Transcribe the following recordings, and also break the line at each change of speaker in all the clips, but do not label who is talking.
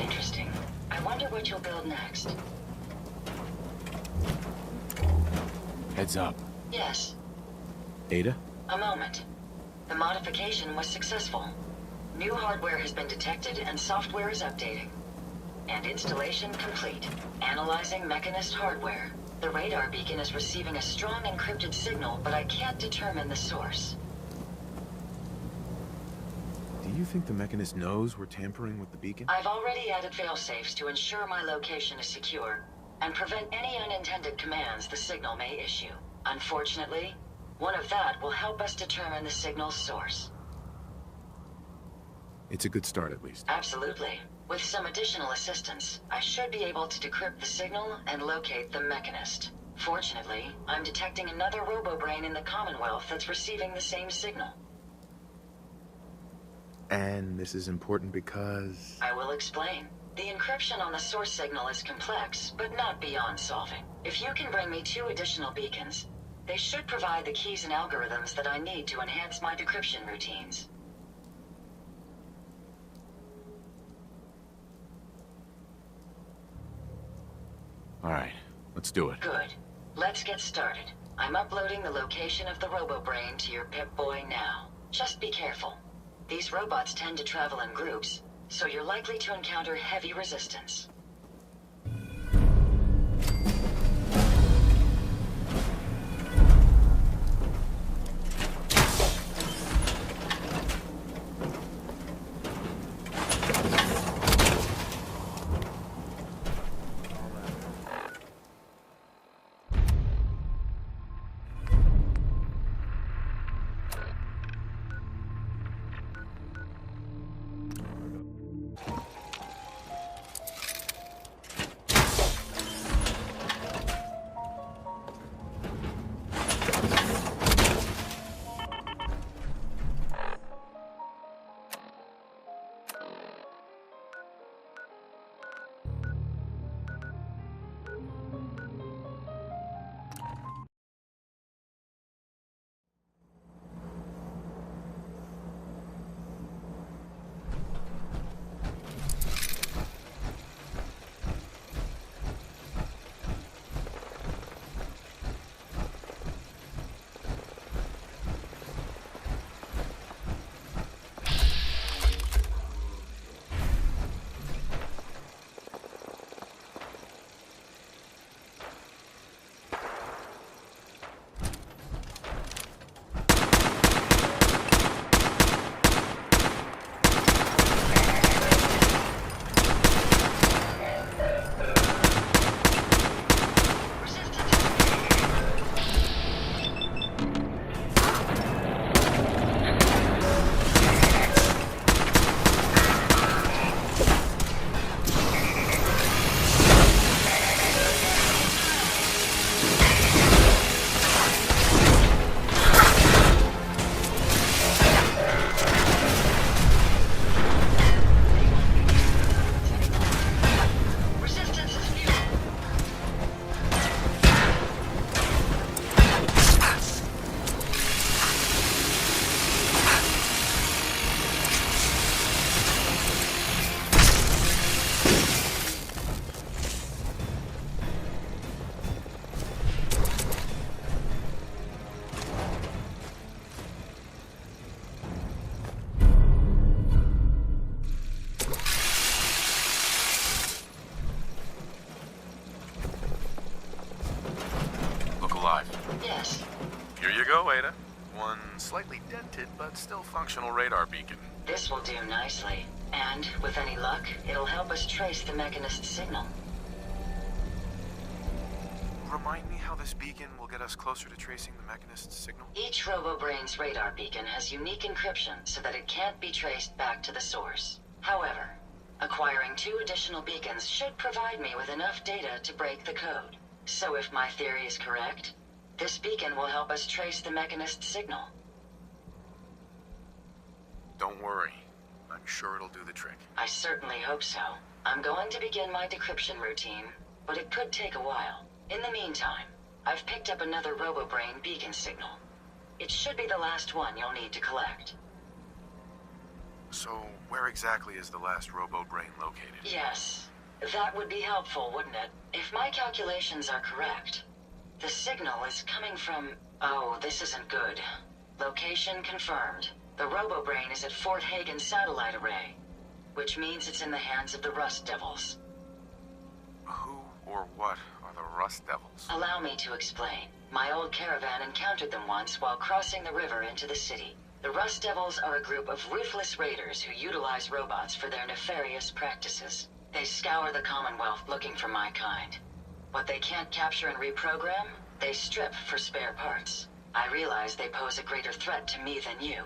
interesting. I wonder what you'll build next.
Heads up.
Yes.
Ada?
A moment. The modification was successful. New hardware has been detected and software is updating. And installation complete. Analyzing Mechanist hardware. The radar beacon is receiving a strong encrypted signal, but I can't determine the source.
Do you think the Mechanist knows we're tampering with the beacon?
I've already added failsafes to ensure my location is secure and prevent any unintended commands the signal may issue. Unfortunately, one of that will help us determine the signal's source.
It's a good start, at least.
Absolutely. With some additional assistance, I should be able to decrypt the signal and locate the Mechanist. Fortunately, I'm detecting another robo-brain in the Commonwealth that's receiving the same signal.
And this is important because...
I will explain. The encryption on the source signal is complex, but not beyond solving. If you can bring me 2 additional beacons, they should provide the keys and algorithms that I need to enhance my decryption routines.
All right, let's do it.
Good. Let's get started. I'm uploading the location of the robo-brain to your Pip-Boy now. Just be careful. These robots tend to travel in groups, so you're likely to encounter heavy resistance. Yes.
Here you go, Ada. One slightly dented but still functional radar beacon.
This will do nicely. And, with any luck, it'll help us trace the Mechanist signal.
Remind me how this beacon will get us closer to tracing the Mechanist's signal?
Each robo-brain's radar beacon has unique encryption so that it can't be traced back to the source. However, acquiring 2 additional beacons should provide me with enough data to break the code. So if my theory is correct, this beacon will help us trace the Mechanist signal.
Don't worry. I'm sure it'll do the trick.
I certainly hope so. I'm going to begin my decryption routine, but it could take a while. In the meantime, I've picked up another robo-brain beacon signal. It should be the last one you'll need to collect.
So, where exactly is the last robo-brain located?
Yes. That would be helpful, wouldn't it? If my calculations are correct, the signal is coming from... Oh, this isn't good. Location confirmed. The robo-brain is at Fort Hagen Satellite Array, which means it's in the hands of the Rust Devils.
Who or what are the Rust Devils?
Allow me to explain. My old caravan encountered them once while crossing the river into the city. The Rust Devils are a group of ruthless raiders who utilize robots for their nefarious practices. They scour the Commonwealth looking for my kind. What they can't capture and reprogram, they strip for spare parts. I realize they pose a greater threat to me than you.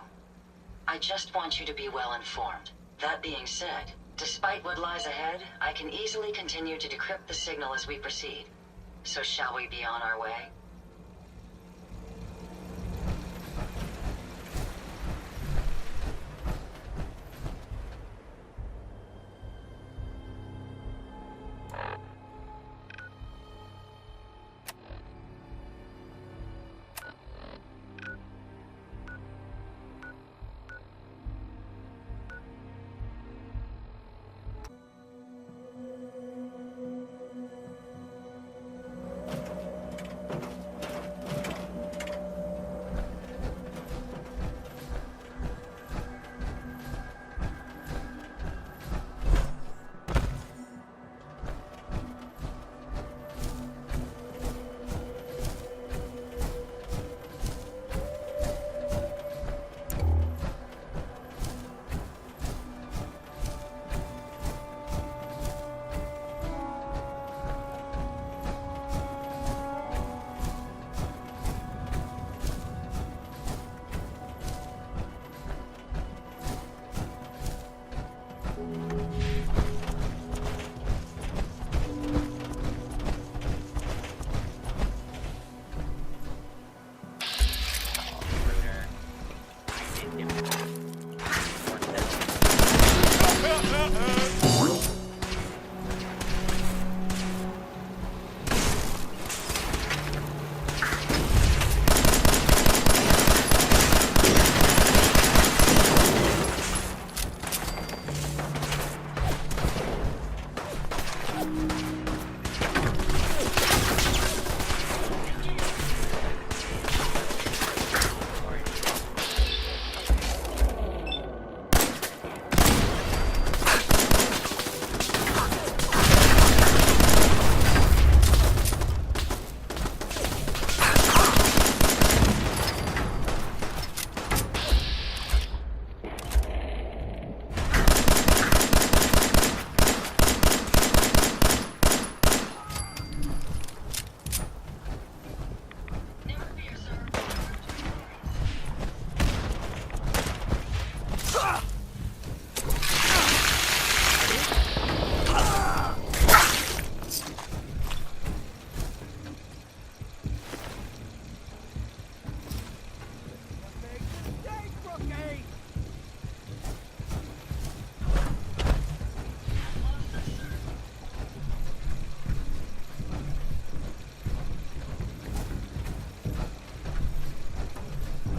I just want you to be well informed. That being said, despite what lies ahead, I can easily continue to decrypt the signal as we proceed. So shall we be on our way?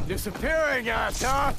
Disappearing us, huh?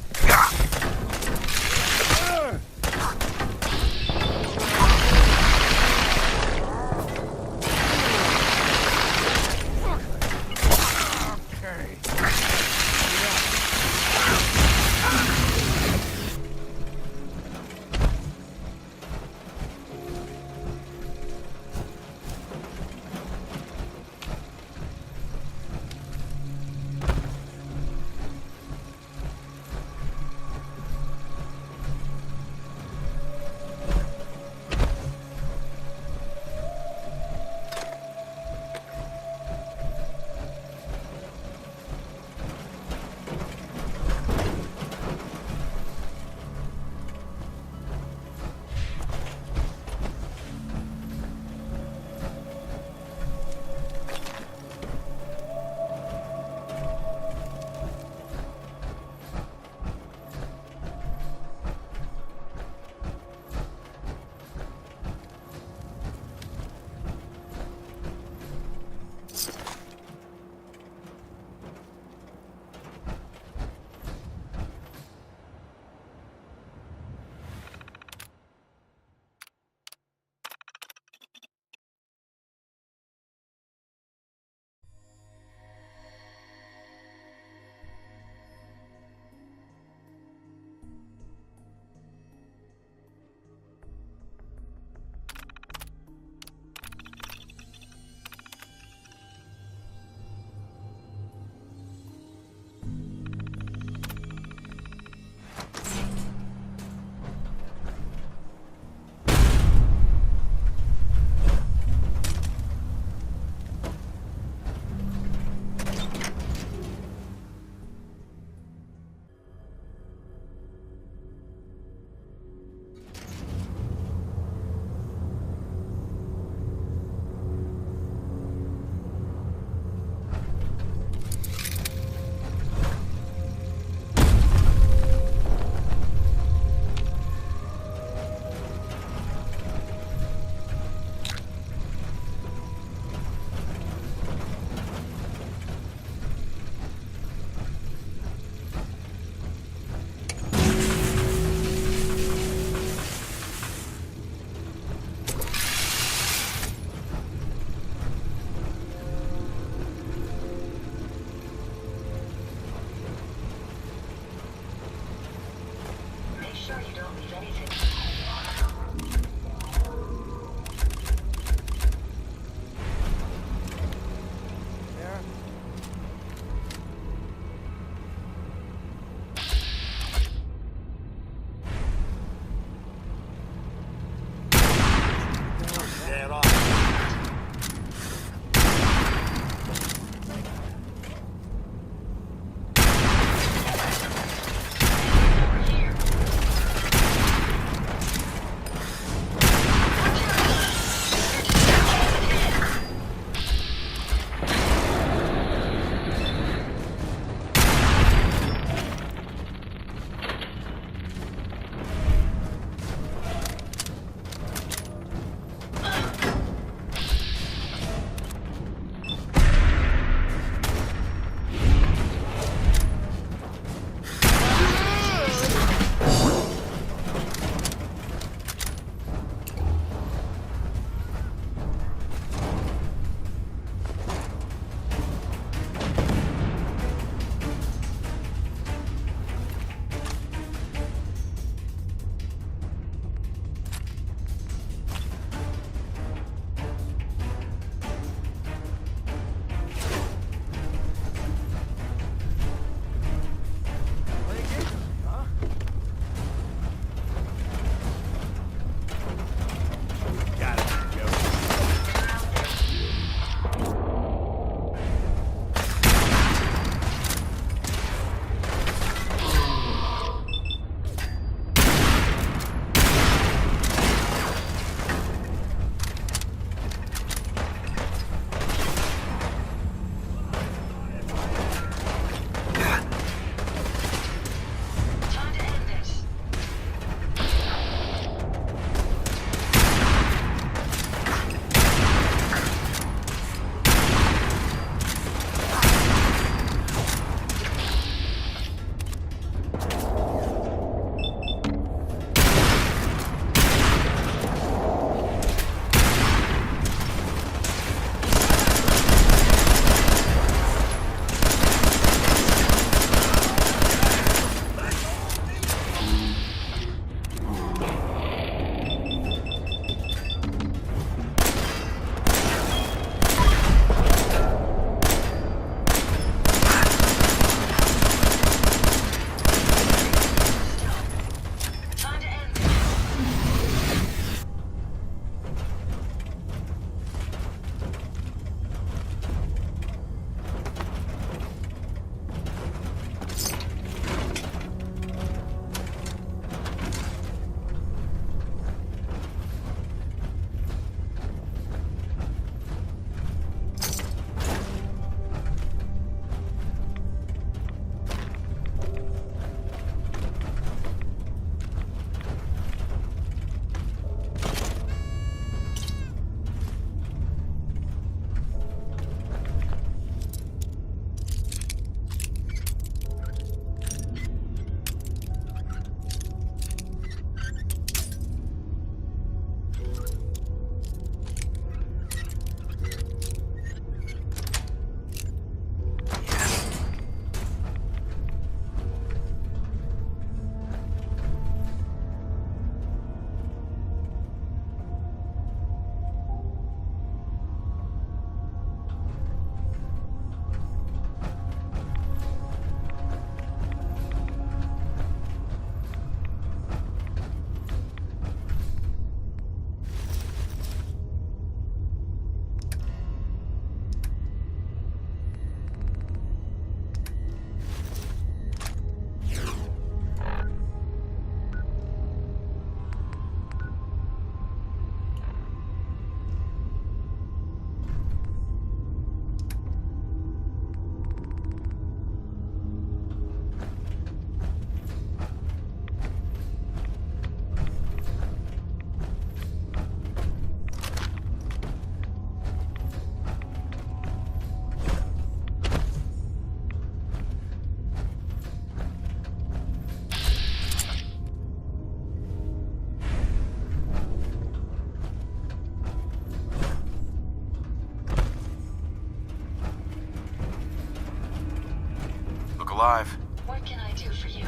alive.
What can I do for you?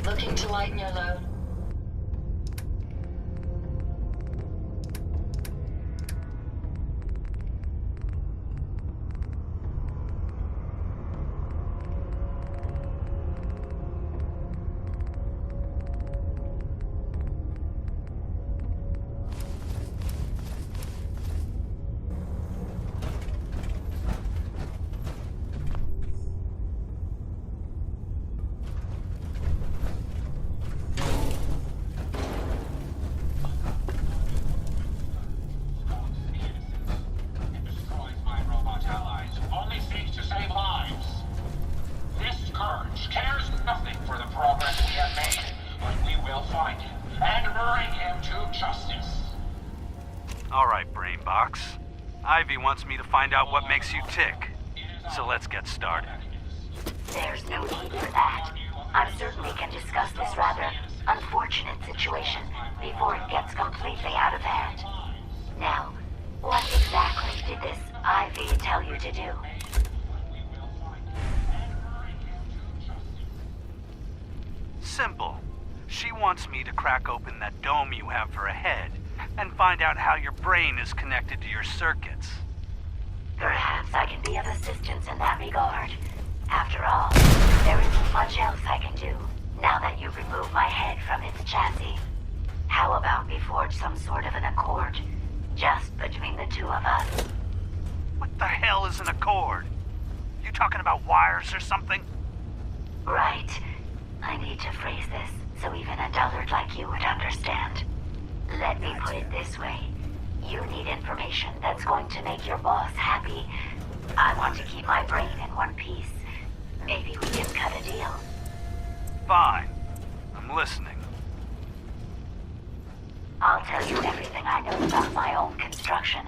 Looking to lighten your load?
Alright, Brainbox. Ivy wants me to find out what makes you tick. So let's get started.
There's no need for that. I certainly can discuss this rather unfortunate situation before it gets completely out of hand. Now, what exactly did this Ivy tell you to do?
Simple. She wants me to crack open that dome you have for a head and find out how your brain is connected to your circuits.
Perhaps I can be of assistance in that regard. After all, there isn't much else I can do now that you've removed my head from its chassis. How about we forge some sort of an accord, just between the two of us?
What the hell is an accord? You talking about wires or something?
Right. I need to phrase this so even a dullard like you would understand. Let me put it this way. You need information that's going to make your boss happy. I want to keep my brain in one piece. Maybe we can cut a deal.
Fine. I'm listening.
I'll tell you everything I know about my own construction.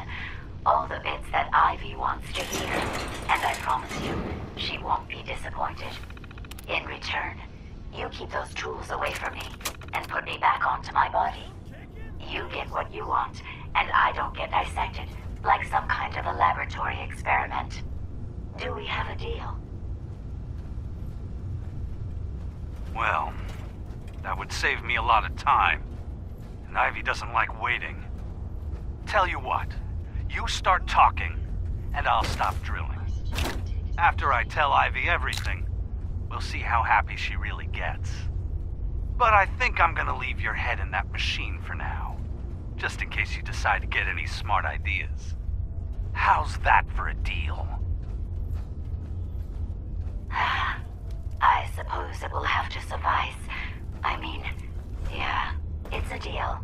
All the bits that Ivy wants to hear. And I promise you, she won't be disappointed. In return, you keep those tools away from me and put me back onto my body. You get what you want, and I don't get dissected like some kind of a laboratory experiment. Do we have a deal?
Well, that would save me a lot of time. And Ivy doesn't like waiting. Tell you what, you start talking, and I'll stop drilling. After I tell Ivy everything, we'll see how happy she really gets. But I think I'm gonna leave your head in that machine for now, just in case you decide to get any smart ideas. How's that for a deal?
I suppose it will have to suffice. I mean, yeah, it's a deal.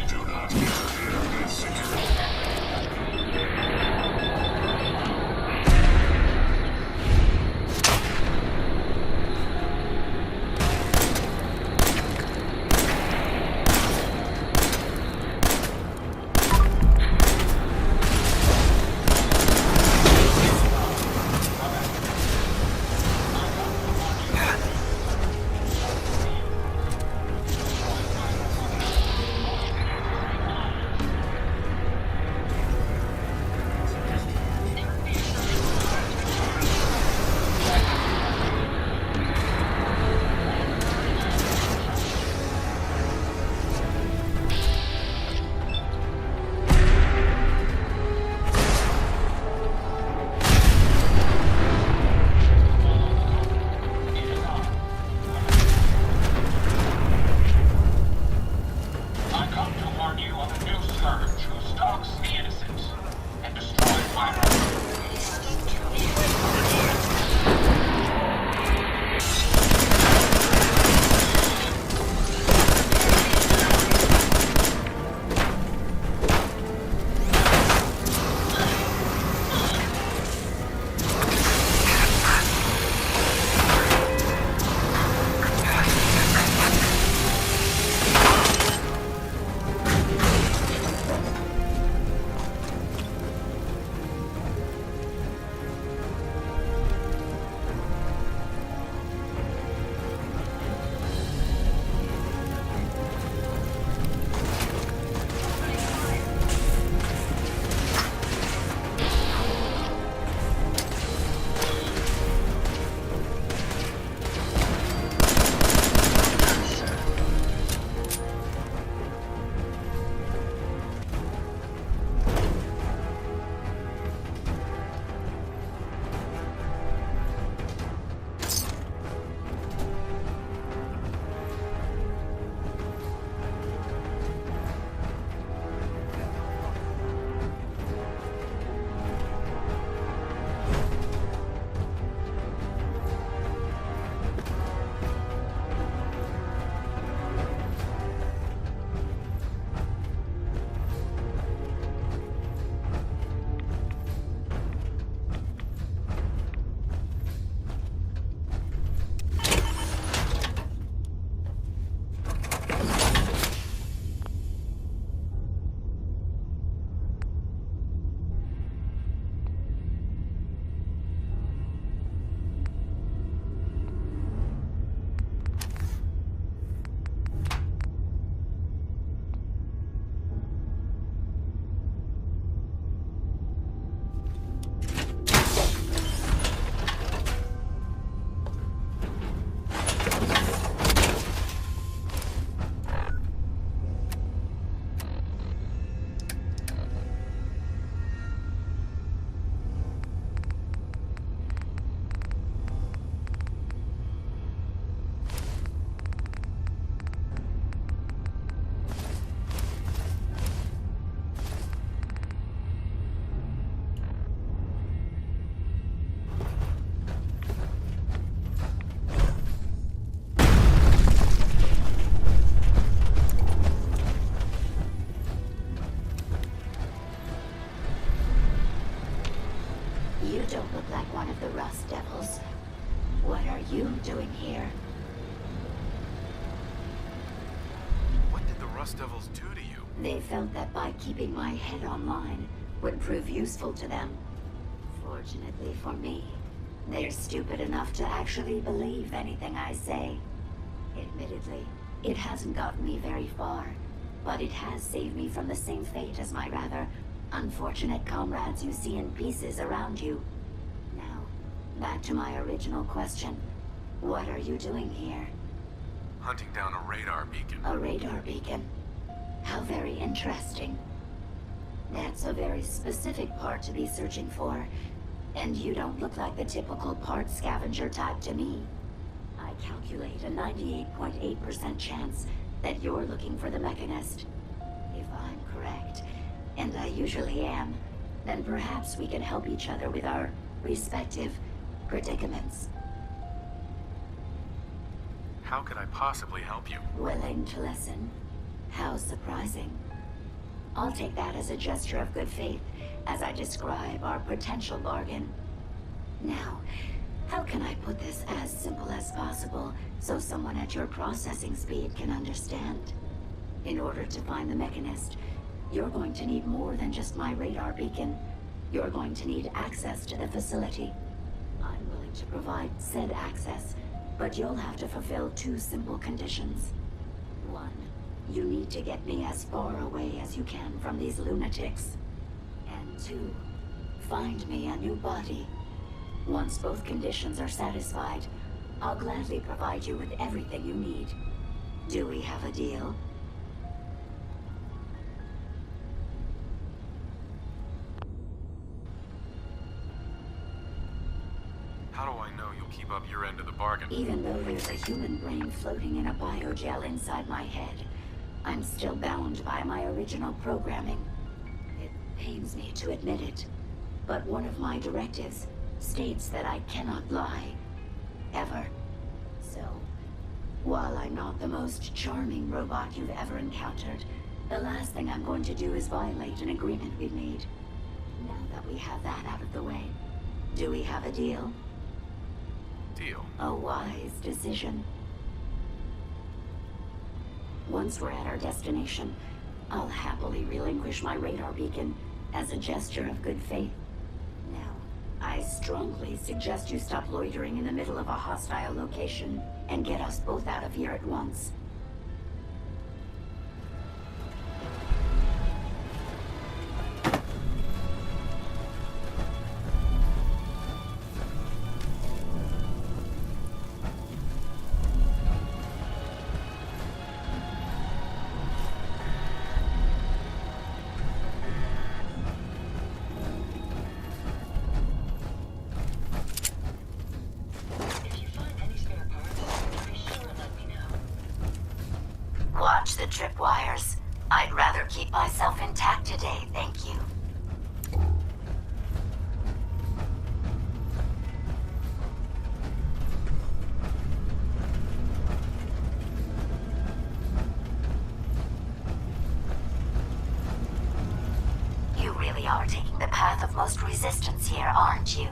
Do not interfere.
Rust Devils. What are you doing here?
What did the Rust Devils do to you?
They felt that by keeping my head online would prove useful to them. Fortunately for me, they're stupid enough to actually believe anything I say. Admittedly, it hasn't gotten me very far, but it has saved me from the same fate as my rather unfortunate comrades you see in pieces around you. Now, back to my original question. What are you doing here?
Hunting down a radar beacon.
A radar beacon? How very interesting. That's a very specific part to be searching for, and you don't look like the typical part scavenger type to me. I calculate a 98.8% chance that you're looking for the Mechanist. If I'm correct, and I usually am, then perhaps we can help each other with our respective predicaments.
How could I possibly help you?
Willing to listen? How surprising. I'll take that as a gesture of good faith as I describe our potential bargain. Now, how can I put this as simple as possible so someone at your processing speed can understand? In order to find the Mechanist, you're going to need more than just my radar beacon. You're going to need access to the facility. I'm willing to provide said access, but you'll have to fulfill two simple conditions. One, you need to get me as far away as you can from these lunatics. And two, find me a new body. Once both conditions are satisfied, I'll gladly provide you with everything you need. Do we have a deal?
How do I know you'll keep up your end of the bargain?
Even though there's a human brain floating in a biogel inside my head, I'm still bound by my original programming. It pains me to admit it, but one of my directives states that I cannot lie. Ever. So, while I'm not the most charming robot you've ever encountered, the last thing I'm going to do is violate an agreement we've made. Now that we have that out of the way, do we have a deal?
Deal.
A wise decision. Once we're at our destination, I'll happily relinquish my radar beacon as a gesture of good faith. Now, I strongly suggest you stop loitering in the middle of a hostile location and get us both out of here at once. Watch the tripwires. I'd rather keep myself intact today, thank you. You really are taking the path of most resistance here, aren't you?